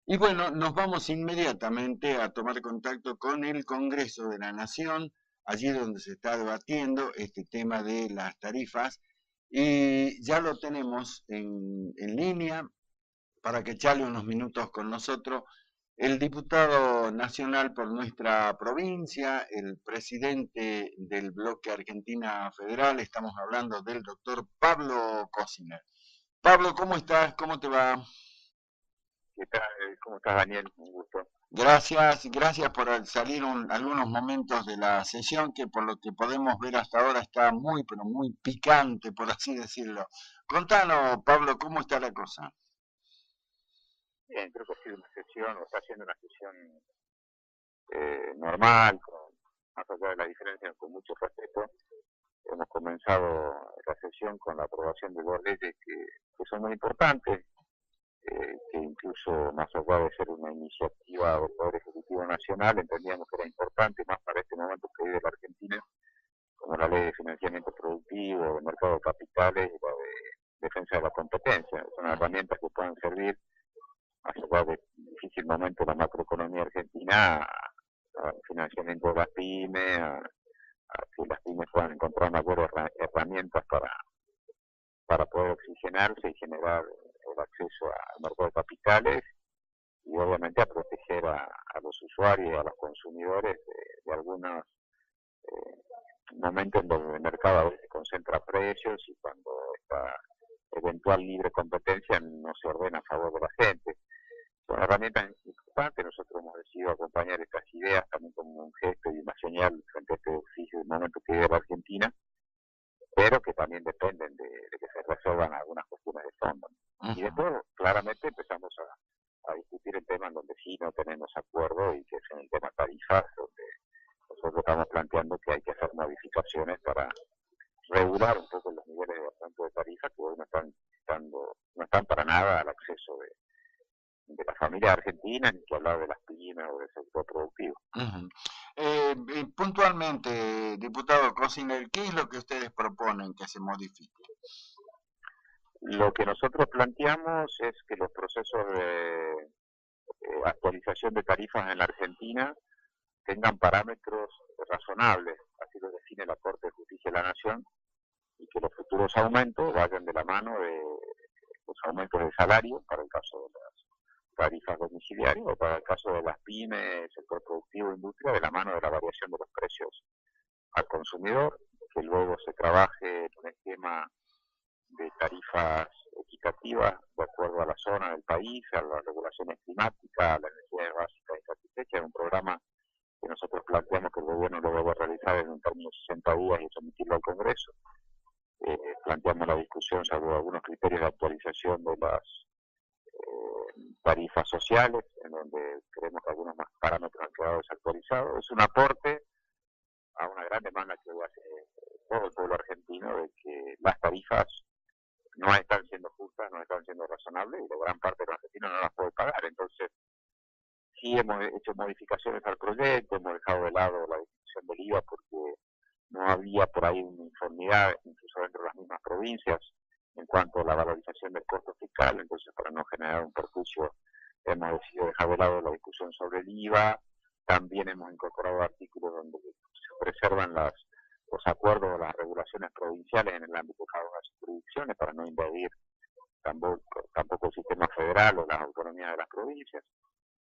Y bueno, nos vamos inmediatamente a tomar contacto con el Congreso de la Nación, allí donde se está debatiendo este tema de las tarifas, y ya lo tenemos en línea para que charle unos minutos con nosotros el diputado nacional por nuestra provincia, el presidente del bloque Argentina Federal, estamos hablando del doctor Pablo Cosiner. Pablo, ¿cómo estás? ¿Cómo te va? ¿Qué tal? ¿Cómo estás, Daniel? Un gusto. Gracias por salir algunos momentos de la sesión que por lo que podemos ver hasta ahora está muy, pero muy picante, por así decirlo. Contanos, Pablo, ¿cómo está la cosa? Bien, creo que ha sido una sesión, o está siendo una sesión normal, más allá de la diferencia, con mucho respeto. Hemos comenzado la sesión con la aprobación de dos leyes que son muy importantes, que incluso más allá de ser una iniciativa del Poder Ejecutivo Nacional, entendíamos que era importante, más para este momento que vive la Argentina, como la ley de financiamiento productivo, de mercado de capitales y la de defensa de la competencia. Son herramientas que pueden servir más allá del difícil momento de la macroeconomía argentina, al financiamiento de las pymes, a que las pymes puedan encontrar mayores herramientas para poder oxigenarse y generar el acceso al mercado de capitales y obviamente a proteger a los usuarios y a los consumidores de algunos momentos en donde el mercado a veces concentra precios y cuando esta eventual libre competencia no se ordena a favor de la gente. Son herramientas importantes, nosotros hemos decidido acompañar estas ideas también como un gesto y una señal frente a este difícil momento que vive la Argentina, pero que también dependen de que se resuelvan algunas cuestiones de fondo. Uh Y -huh. después claramente empezamos a discutir el tema en donde sí no tenemos acuerdo y que es en el tema tarifas, donde nosotros estamos planteando que hay que hacer modificaciones para regular un poco los niveles de aumento de tarifas que hoy no están para nada al acceso de la familia argentina, ni que hablar de las pymes o del sector productivo. Uh -huh. Puntualmente, diputado Cosiner, ¿qué es lo que ustedes proponen que se modifique? Lo que nosotros planteamos es que los procesos de actualización de tarifas en la Argentina tengan parámetros razonables, así lo define la Corte de Justicia de la Nación, y que los futuros aumentos vayan de la mano de los aumentos de salario, para el caso de las tarifas domiciliarias, o para el caso de las pymes, sector productivo, industria, de la mano de la variación de los precios al consumidor, que luego se trabaje en un esquema de tarifas equitativas de acuerdo a la zona del país, a las regulaciones climáticas, a las necesidades básicas y satisfechas. Es un programa que nosotros planteamos que el gobierno lo debe realizar en un término de 60 días y someterlo al Congreso. Planteamos la discusión sobre algunos criterios de actualización de las tarifas sociales, en donde creemos que algunos más parámetros han quedado desactualizados. Es un aporte a una gran demanda que hace todo el pueblo argentino de que las tarifas no están siendo justas, no están siendo razonables y la gran parte de los argentinos no las puede pagar. Entonces, sí hemos hecho modificaciones al proyecto, hemos dejado de lado la discusión del IVA porque no había por ahí uniformidad, incluso dentro de las mismas provincias, en cuanto a la valorización del costo fiscal. Entonces, para no generar un perjuicio, hemos decidido dejar de lado la discusión sobre el IVA. También hemos incorporado artículos donde se preservan los acuerdos o las regulaciones provinciales en el ámbito de cada una de sus jurisdicciones para no invadir tampoco el sistema federal o las autonomías de las provincias.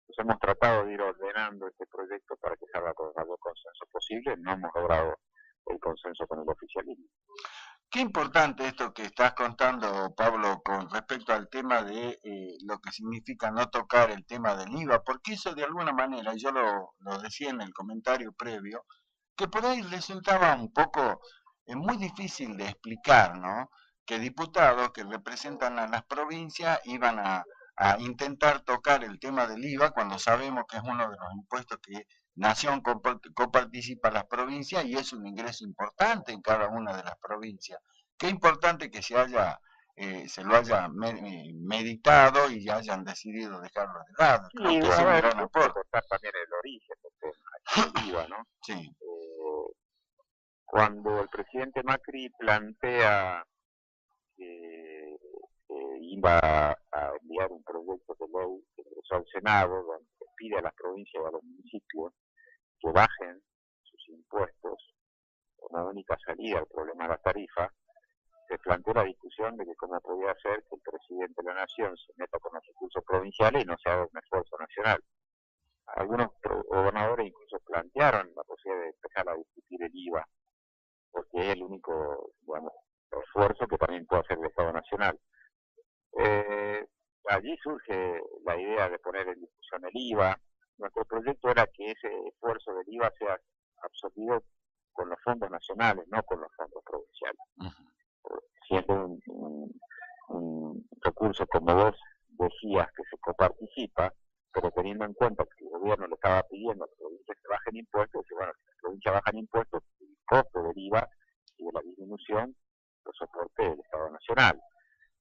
Entonces hemos tratado de ir ordenando este proyecto para que salga con el mayor consenso posible. No hemos logrado el consenso con el oficialismo. Qué importante esto que estás contando, Pablo, con respecto al tema de lo que significa no tocar el tema del IVA, porque eso de alguna manera, yo lo decía en el comentario previo, que por ahí resultaba un poco muy difícil de explicar, ¿no? Que diputados que representan a las provincias iban a intentar tocar el tema del IVA cuando sabemos que es uno de los impuestos que Nación coparticipa a las provincias y es un ingreso importante en cada una de las provincias. Qué importante que se lo haya meditado y ya hayan decidido dejarlo de lado. Creo Sí, que es a un ver, gran hay que aporte. recordar también el origen del IVA, ¿no? Sí. Cuando el presidente Macri plantea que iba a enviar un proyecto de ley que ingresó al Senado, donde pide a las provincias y a los municipios que bajen sus impuestos como única salida al problema de las tarifas. Se planteó la discusión de que cómo podía ser que el presidente de la Nación se meta con los recursos provinciales y no se haga un esfuerzo nacional. Algunos gobernadores incluso plantearon la posibilidad de empezar a discutir el IVA, porque es el único, digamos, esfuerzo que también puede hacer el Estado Nacional. Allí surge la idea de poner en discusión el IVA. Nuestro proyecto era que ese esfuerzo del IVA sea absorbido con los fondos nacionales, no con los fondos provinciales. Siendo un recurso, como vos decías, que se coparticipa, pero teniendo en cuenta que el gobierno le estaba pidiendo a las provincias que bajen impuestos, y bueno, si las provincias bajan impuestos, el costo del IVA y de la disminución lo soporte el Estado Nacional.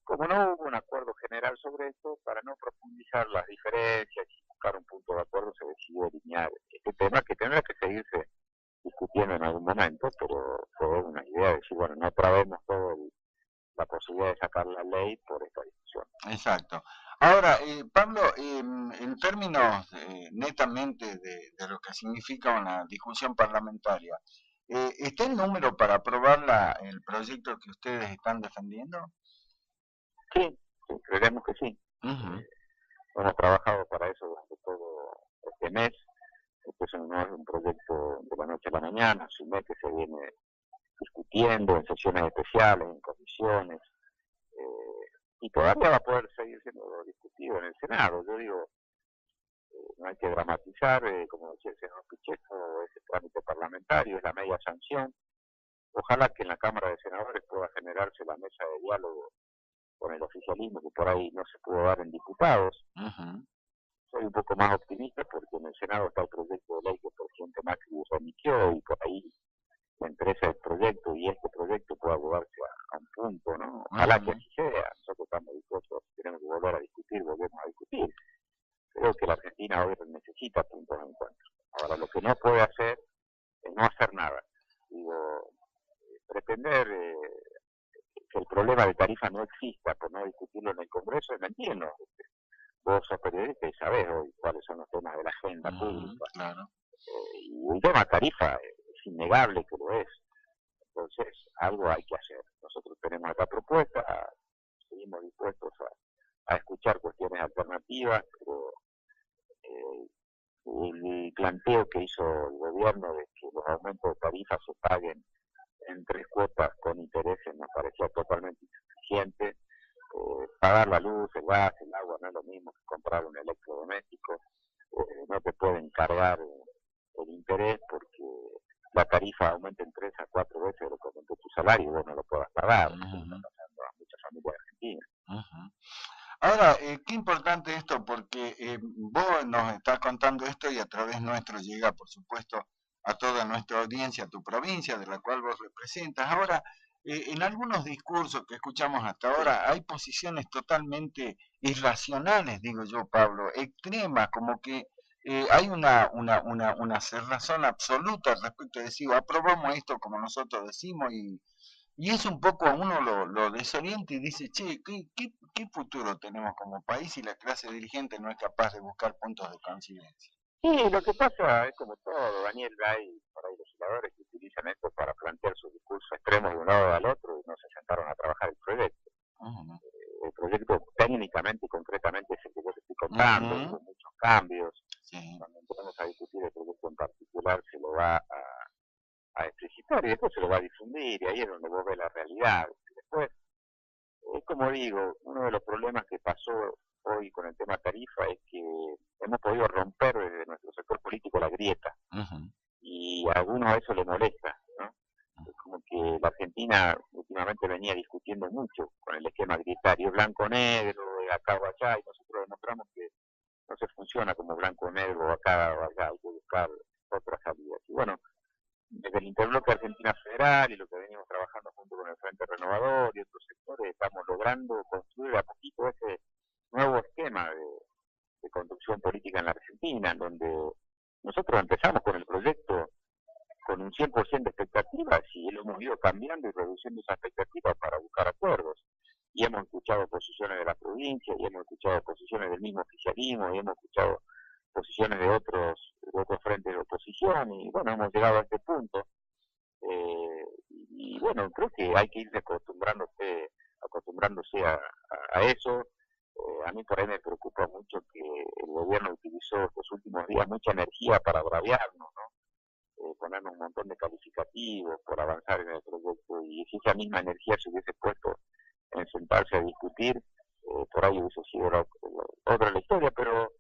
Como no hubo un acuerdo general sobre esto, para no profundizar las diferencias y buscar un punto de acuerdo, se decidió eliminar este tema, que tendrá que seguirse discutiendo en algún momento, pero fue una idea de decir, bueno, no trabemos todo la posibilidad de sacar la ley por esta discusión. Exacto. Ahora, Pablo, en términos netamente de lo que significa una discusión parlamentaria, ¿está el número para aprobar el proyecto que ustedes están defendiendo? Sí, creemos que sí. Hemos trabajado para eso durante todo este mes. Este no es un proyecto de la noche a la mañana, es un mes que se viene discutiendo en sesiones especiales, en comisiones, y todavía va a poder seguir siendo discutido en el Senado. Yo digo, no hay que dramatizar, como decía el senador Pichetto, ese trámite parlamentario, es la media sanción. Ojalá que en la Cámara de Senadores pueda generarse la mesa de diálogo con el oficialismo, que por ahí no se pudo dar en diputados. Soy un poco más optimista porque en el Senado está el proyecto de ley que el presidente Macri remitió, y por ahí entre ese proyecto y este proyecto pueda llevarse a un punto, ¿no? Ojalá que así sea. Nosotros estamos dispuestos, si tenemos que volver a discutir, volvemos a discutir. Creo que la Argentina hoy necesita puntos de encuentro. Ahora, lo que no puede hacer es no hacer nada. Digo, pretender que el problema de tarifa no exista por no discutirlo en el Congreso es mentira. Vos sos periodista y sabés hoy cuáles son los temas de la agenda pública. Claro. Y el tema tarifa es innegable que lo es. Entonces, algo hay que hacer. Nosotros tenemos esta propuesta, seguimos dispuestos a escuchar cuestiones alternativas, pero el planteo que hizo el gobierno de que los aumentos de tarifas se paguen en 3 cuotas con intereses nos parecía totalmente insuficiente. Pagar la luz, el gas, el agua no es lo mismo que comprar un electrodoméstico. No te pueden cargar el interés porque la tarifa aumenta en 3 a 4 veces de lo que aumentó tu salario y vos no lo puedas pagar. Está pasando a muchas familias argentinas. Ahora, qué importante esto, porque vos nos estás contando esto y a través nuestro llega, por supuesto, a toda nuestra audiencia, a tu provincia, de la cual vos representas. Ahora, en algunos discursos que escuchamos hasta ahora, hay posiciones totalmente irracionales, digo yo, Pablo, extremas, como que hay una cerrazón absoluta respecto de decir, aprobamos esto como nosotros decimos y es un poco a uno lo desorienta y dice, che, ¿qué futuro tenemos como país si la clase dirigente no es capaz de buscar puntos de coincidencia? Sí, lo que pasa es como todo, Daniel, hay por ahí legisladores que utilizan esto para plantear sus discursos extremos de un lado al otro y no se sentaron a trabajar el proyecto. El proyecto técnicamente y concretamente es el que yo te estoy contando, hubo muchos cambios. Cuando empezamos a discutir el proyecto en particular se lo va a explicitar y después se lo va a difundir, y ahí es donde vos ves la realidad. Después, es como digo, uno de los problemas que pasó hoy con el tema tarifa es que hemos podido romper desde nuestro sector político la grieta, y a algunos a eso le molesta, ¿no? Es como que la Argentina últimamente venía discutiendo mucho con el esquema grietario, blanco-negro, de acá o allá, y nosotros demostramos que no se funciona como blanco-negro acá o allá, hay que buscar otras salidas. Y bueno, desde el Interbloque Argentina Federal y lo que venimos trabajando junto con el Frente Renovador y otros sectores, estamos logrando construir a poquito ese nuevo esquema de construcción política en la Argentina, en donde nosotros empezamos con el proyecto con un 100% de expectativas y lo hemos ido cambiando y reduciendo esas expectativas para buscar acuerdos. y hemos escuchado posiciones de la provincia, y hemos escuchado posiciones del mismo oficialismo, y hemos escuchado posiciones de otros frentes de oposición, y bueno, hemos llegado a este punto. Y bueno, creo que hay que ir acostumbrándose a eso. A mí por ahí me preocupa mucho que el gobierno utilizó estos últimos días mucha energía para agraviarnos, ¿no? Ponernos un montón de calificativos por avanzar en el proyecto, y si esa misma energía se hubiese puesto en sentarse a discutir, por ahí hubiese sido otra la historia, pero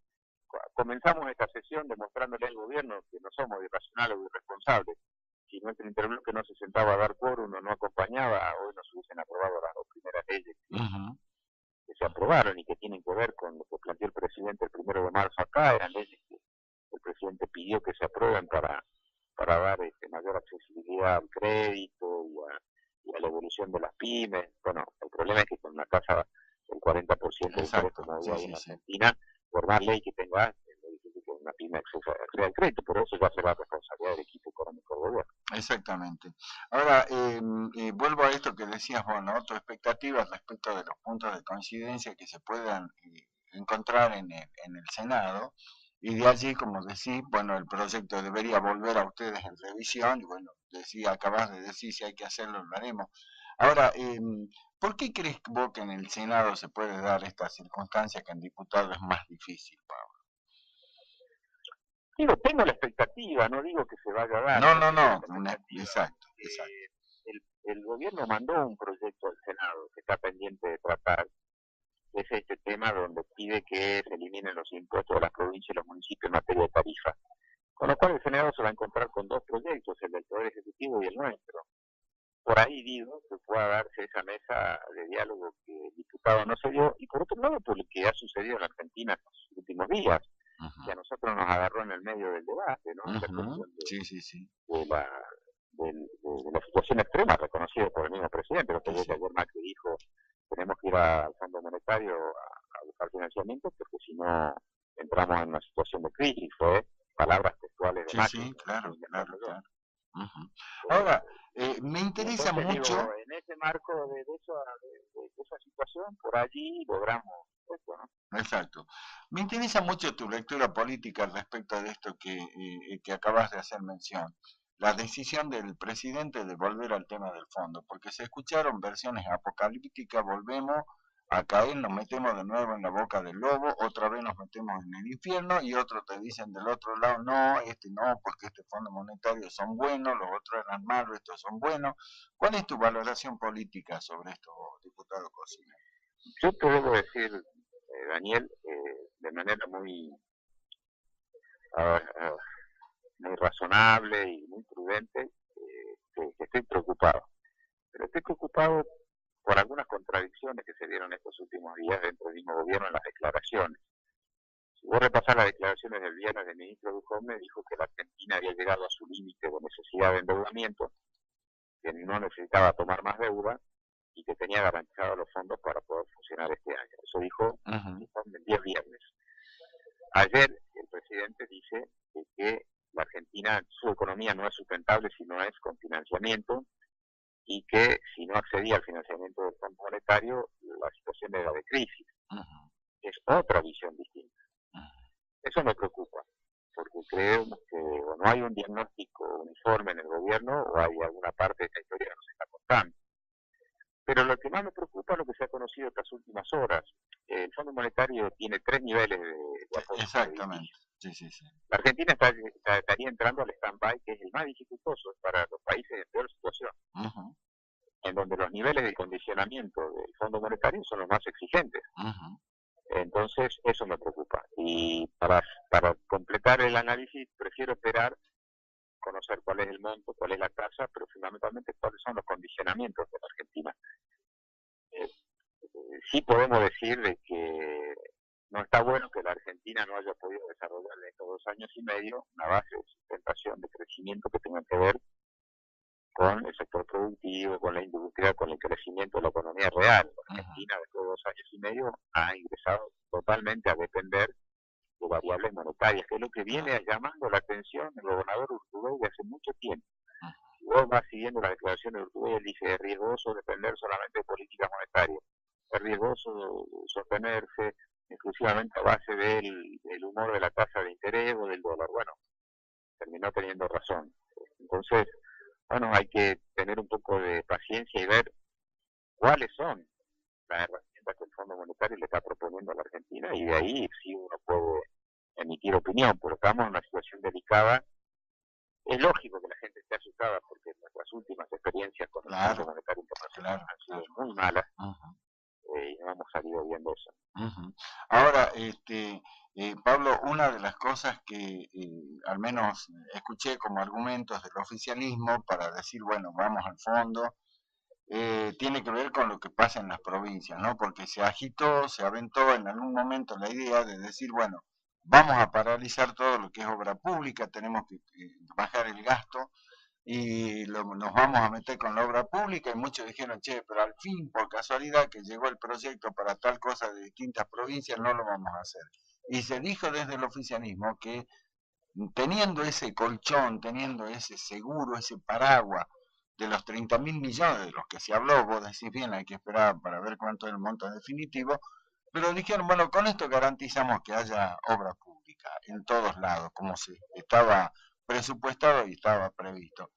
comenzamos esta sesión demostrándole al gobierno que no somos irracionales o irresponsables. Si nuestro interbloque no se sentaba a dar quórum o no acompañaba, hoy no se hubiesen aprobado las dos primeras leyes que se aprobaron y que tienen que ver con lo que planteó el presidente el 1 de marzo acá. Eran leyes que el presidente pidió que se aprueben para dar mayor accesibilidad al crédito y a la evolución de las pymes. Bueno, el problema es que con una tasa del 40% de interés como había ahí en Argentina, por más ley que tenga, es muy difícil que una pyme acceda al crédito, pero eso ya será responsabilidad del equipo económico del gobierno. Exactamente. Ahora, vuelvo a esto que decías vos, ¿no? Tu expectativa respecto de los puntos de coincidencia que se puedan encontrar en el Senado, y de allí, como decís, bueno, el proyecto debería volver a ustedes en revisión, y bueno, acabas de decir, si hay que hacerlo, lo haremos. Ahora, ¿por qué crees vos que en el Senado se puede dar esta circunstancia que en diputado es más difícil, Pablo? Digo, tengo la expectativa, no digo que se vaya a dar. No, exacto. El gobierno mandó un proyecto al Senado que está pendiente de tratar, que es este tema donde pide que se eliminen los impuestos de las provincias y los municipios en materia de tarifa. Con lo cual el Senado se va a encontrar con dos proyectos, el del Poder Ejecutivo y el nuestro. Por ahí digo que pueda darse esa mesa de diálogo que el diputado no se dio, y por otro lado por lo que ha sucedido en Argentina en los últimos días, que a nosotros nos agarró en el medio del debate, ¿no? De la situación extrema reconocida por el mismo presidente. Lo que ayer Macri dijo, tenemos que ir al Fondo Monetario a buscar financiamiento, porque si no entramos en una situación de crisis. Fue palabras textuales de Macri. Sí, claro. Ahora, me interesa mucho... Digo, en ese marco de esa situación, por allí logramos esto, ¿no? Exacto. Me interesa mucho tu lectura política respecto de esto que acabas de hacer mención. La decisión del presidente de volver al tema del fondo, porque se escucharon versiones apocalípticas, volvemos a caer, nos metemos de nuevo en la boca del lobo, otra vez nos metemos en el infierno, y otros te dicen del otro lado, no, porque este Fondo Monetario son buenos, los otros eran malos, estos son buenos. ¿Cuál es tu valoración política sobre esto, diputado Cosina? Yo te debo decir, Daniel, de manera muy razonable y muy prudente, que estoy preocupado. Pero estoy preocupado por algunas contradicciones que se dieron estos últimos días dentro del mismo gobierno en las declaraciones. Si vos repasás las declaraciones del viernes del ministro Ducombe, dijo que la Argentina había llegado a su límite de necesidad de endeudamiento, que no necesitaba tomar más deuda y que tenía garantizados los fondos para poder funcionar este año. Eso dijo el día viernes. Ayer el presidente dice que la Argentina, su economía no es sustentable si no es con financiamiento, y que si no accedía al financiamiento del Fondo Monetario, la situación era de crisis. Es otra visión distinta. Eso me preocupa, porque creemos que o no hay un diagnóstico uniforme en el gobierno, o hay alguna parte de esta historia que nos está contando. Pero lo que más me preocupa es lo que se ha conocido estas últimas horas. El Fondo Monetario tiene 3 niveles de apoyo. Exactamente. Sí. La Argentina estaría entrando al stand-by, que es el más dificultoso para los países en peor situación, en donde los niveles de condicionamiento del Fondo Monetario son los más exigentes. Entonces, eso me preocupa. Y para completar el análisis, prefiero esperar, conocer cuál es el monto, cuál es la tasa, pero fundamentalmente cuáles son los condicionamientos de la Argentina. Sí podemos decir de que no está bueno que la Argentina no haya podido desarrollar en estos 2 años y medio una base de sustentación, de crecimiento que tenga que ver con el sector productivo, con la industria, con el crecimiento de la economía real. La Argentina, después de 2 años y medio, ha ingresado totalmente a depender de variables monetarias, que es lo que viene llamando la atención el gobernador Urtubey de hace mucho tiempo. Si vos vas siguiendo las declaraciones de Urtubey, él dice, es riesgoso depender solamente de políticas monetarias. es riesgoso sostenerse exclusivamente a base del humor de la tasa de interés o del dólar. Bueno, terminó teniendo razón. Entonces, bueno, hay que tener un poco de paciencia y ver cuáles son las herramientas que el Fondo Monetario le está proponiendo a la Argentina, y de ahí sí uno puede emitir opinión, pero estamos en una situación delicada. Es lógico que la gente esté asustada porque nuestras últimas experiencias con el Fondo Monetario Internacional han sido muy malas. Y no hemos salido bien de eso. Ahora, Pablo, una de las cosas que al menos escuché como argumentos del oficialismo para decir, bueno, vamos al fondo, tiene que ver con lo que pasa en las provincias, ¿no? Porque se agitó, se aventó en algún momento la idea de decir, bueno, vamos a paralizar todo lo que es obra pública, tenemos que bajar el gasto y nos vamos a meter con la obra pública, y muchos dijeron, che, pero al fin, por casualidad que llegó el proyecto para tal cosa de distintas provincias, no lo vamos a hacer. Y se dijo desde el oficialismo que teniendo ese colchón, teniendo ese seguro, ese paraguas de los 30.000 millones de los que se habló, vos decís bien, hay que esperar para ver cuánto es el monto definitivo, pero dijeron, bueno, con esto garantizamos que haya obra pública en todos lados, como se estaba presupuestado y estaba previsto.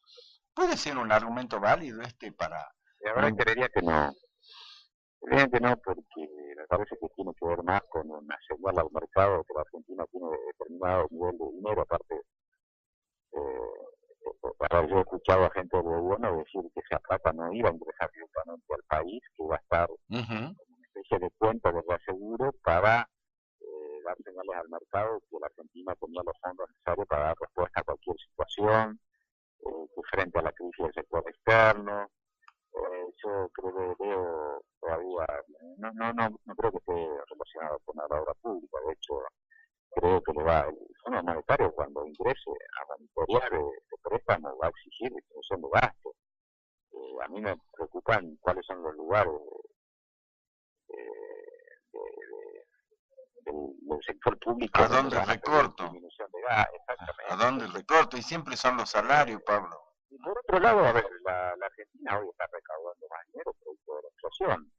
¿Puede ser un argumento válido para...? La verdad creería que no. Creería que no, porque me parece que tiene que ver más con una señal al mercado, que la Argentina tiene determinado nivel de dinero. Aparte, yo he escuchado a gente del gobierno decir que esa plata no iba a ingresar directamente al país, que iba a estar como una especie de cuenta de reaseguro para dar señales al mercado que la Argentina tenía los fondos necesarios para dar respuesta a cualquier situación, que frente a la crisis del sector externo. Yo creo que veo todavía, no creo que esté relacionado con la obra pública. De hecho, creo que el Fondo Monetario, cuando ingrese a monitorear el préstamo, va a exigir disminución de gastos. A mí me preocupan cuáles son los lugares del sector público. ¿A dónde recorto? Exactamente. ¿A dónde recorto? Y siempre son los salarios, Pablo. Y por otro lado, a ver, la Argentina hoy está recaudando más dinero producto de la inflación.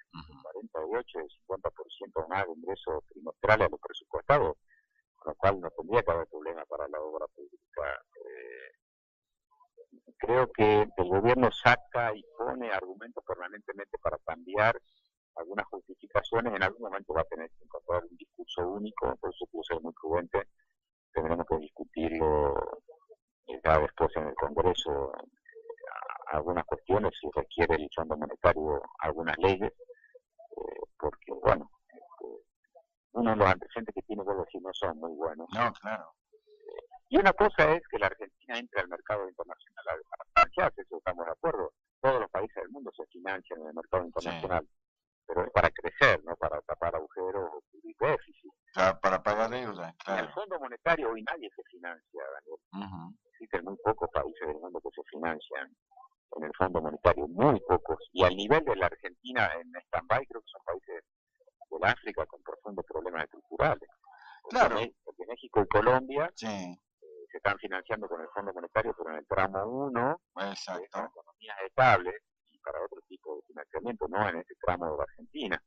48 y 50% más de ingresos trimestrales a los presupuestados, con lo cual no tendría que haber problema para la obra pública. Creo que el gobierno saca y pone argumentos permanentemente para cambiar algunas justificaciones. En algún momento va a tener que encontrar un discurso único, por eso quiero ser muy prudente. Tendremos que discutirlo ya después en el Congreso algunas cuestiones, si requiere el Fondo Monetario algunas leyes, porque, bueno, uno de los antecedentes que tiene, vuelvo decir, no son muy buenos. No, claro. Y una cosa es que la Argentina entre al mercado internacional a financiarse, eso estamos de acuerdo. Todos los países del mundo se financian en el mercado internacional, pero es para crecer, no para tapar agujeros o cubrir déficit. Para pagar deuda, claro. En el Fondo Monetario hoy nadie se financia, Daniel. Existen muy pocos países del mundo que se financian en el Fondo Monetario, muy pocos. Y al nivel de la Argentina en stand-by, creo que son países del África con profundos problemas estructurales. Claro. Porque México y Colombia se están financiando con el Fondo Monetario, pero en el tramo 1, exacto, para economías estables y para otro tipo de financiamiento, no en este tramo de la Argentina.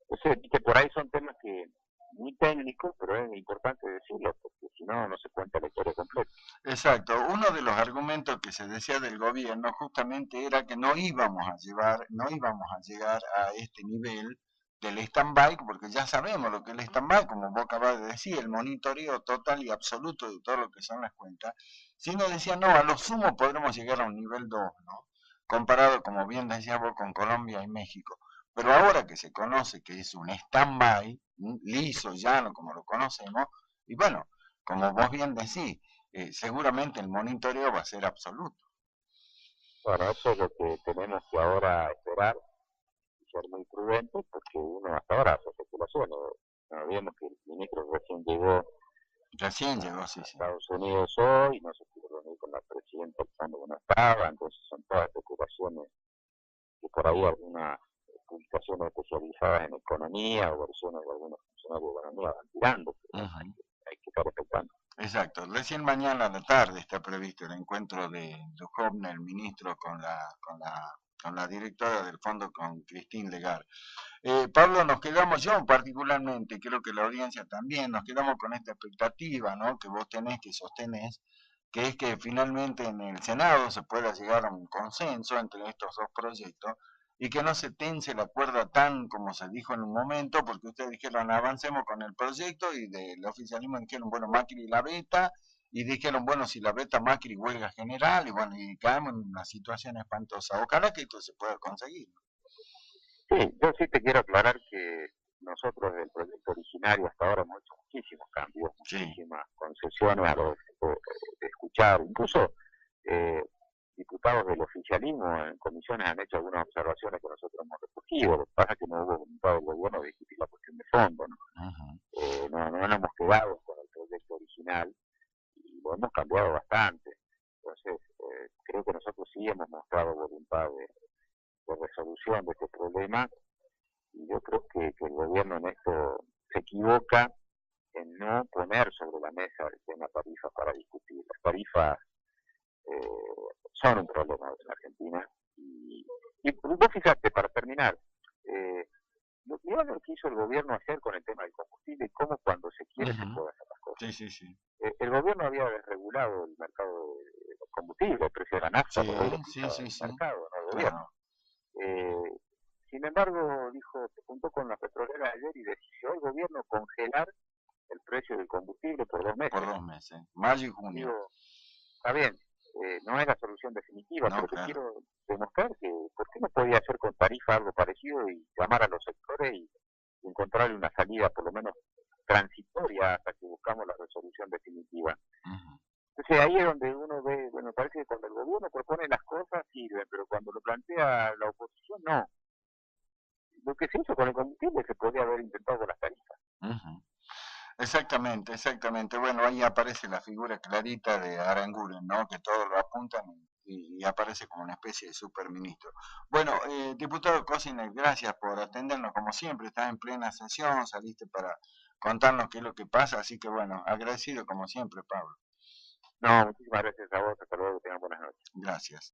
Entonces, que por ahí son temas que muy técnicos, pero es importante decirlo, porque si no, no se cuenta la historia completa. Exacto. Uno de los argumentos que se decía del gobierno justamente era que no íbamos a llegar a este nivel del stand-by, porque ya sabemos lo que es el stand-by, como vos acabas de decir, el monitoreo total y absoluto de todo lo que son las cuentas, sino decía, no, a lo sumo podremos llegar a un nivel 2, ¿no? Comparado, como bien decías vos, con Colombia y México. Pero ahora que se conoce que es un stand-by, liso, llano, como lo conocemos, y bueno, como vos bien decís, seguramente el monitoreo va a ser absoluto. Bueno, eso es lo que tenemos que ahora esperar y ser muy prudentes, porque uno hasta ahora hace especulaciones. No olvidemos que el ministro recién llegó Sí. Estados Unidos hoy, no se pudo reunir con la presidenta cuando no estaba, entonces son todas especulaciones que por ahí algunas publicaciones especializadas en economía o versiones de algunos funcionarios de economía van tirando, pero hay que estar respetando. Exacto, recién mañana a la tarde está previsto el encuentro de Duhovne, el ministro, con la con la directora del fondo, con Cristín Legar. Pablo, nos quedamos, yo particularmente, creo que la audiencia también, nos quedamos con esta expectativa, ¿no? Que vos tenés, que sostenés, que es que finalmente en el Senado se pueda llegar a un consenso entre estos dos proyectos y que no se tense la cuerda tan como se dijo en un momento, porque ustedes dijeron avancemos con el proyecto y del oficialismo dijeron, bueno, Macri la veta, y dijeron, bueno, si la veta Macri huelga general, y bueno, y caemos en una situación espantosa. Ojalá que esto se pueda conseguir. Sí, yo sí te quiero aclarar que nosotros del proyecto originario hasta ahora hemos hecho muchísimos cambios, Sí. muchísimas concesiones a los de escuchar, incluso eh, diputados del oficialismo en comisiones han hecho algunas observaciones que nosotros hemos recogido. Lo que pasa es que no hubo voluntad del gobierno de discutir la cuestión de fondo, ¿no? Uh-huh. No nos hemos quedado con el proyecto original y lo hemos cambiado bastante. Entonces, creo que nosotros sí hemos mostrado voluntad de resolución de este problema y yo creo que el gobierno en esto se equivoca en no poner sobre la mesa el tema tarifas para discutir. Las tarifas son un problema en la Argentina y vos fíjate, para terminar, mirá lo que hizo el gobierno ayer con el tema del combustible y cómo cuando se quiere se Uh-huh. puede hacer las cosas. Sí, sí, sí. El gobierno había desregulado el mercado de los combustibles, el precio de la nafta, Sí, por ahí lo sí, fijaba sí, el sí. mercado, no el gobierno. Claro. Sin embargo, dijo, se juntó con la petrolera ayer y decidió el gobierno congelar el precio del combustible por 2 Por meses. 2 meses, mayo y junio. Digo, está bien, no es la solución definitiva, No, pero te claro. quiero demostrar que por qué no podía hacer con tarifa algo parecido y llamar a los sectores y encontrarle una salida por lo menos transitoria hasta que buscamos la resolución definitiva. Uh-huh. Entonces ahí es donde uno ve, bueno, parece que cuando el gobierno propone las cosas sirven, pero cuando lo plantea la oposición no. Lo que se hizo con el combustible se podría haber intentado con las tarifas. Uh-huh. Exactamente, exactamente. Bueno, ahí aparece la figura clarita de Aranguren, ¿no? Que todos lo apuntan y aparece como una especie de superministro. Bueno, diputado Cosiner, gracias por atendernos como siempre. Estás en plena sesión, saliste para contarnos qué es lo que pasa, así que bueno, agradecido como siempre, Pablo. No, muchísimas gracias a vos, hasta luego, que tengan buenas noches. Gracias.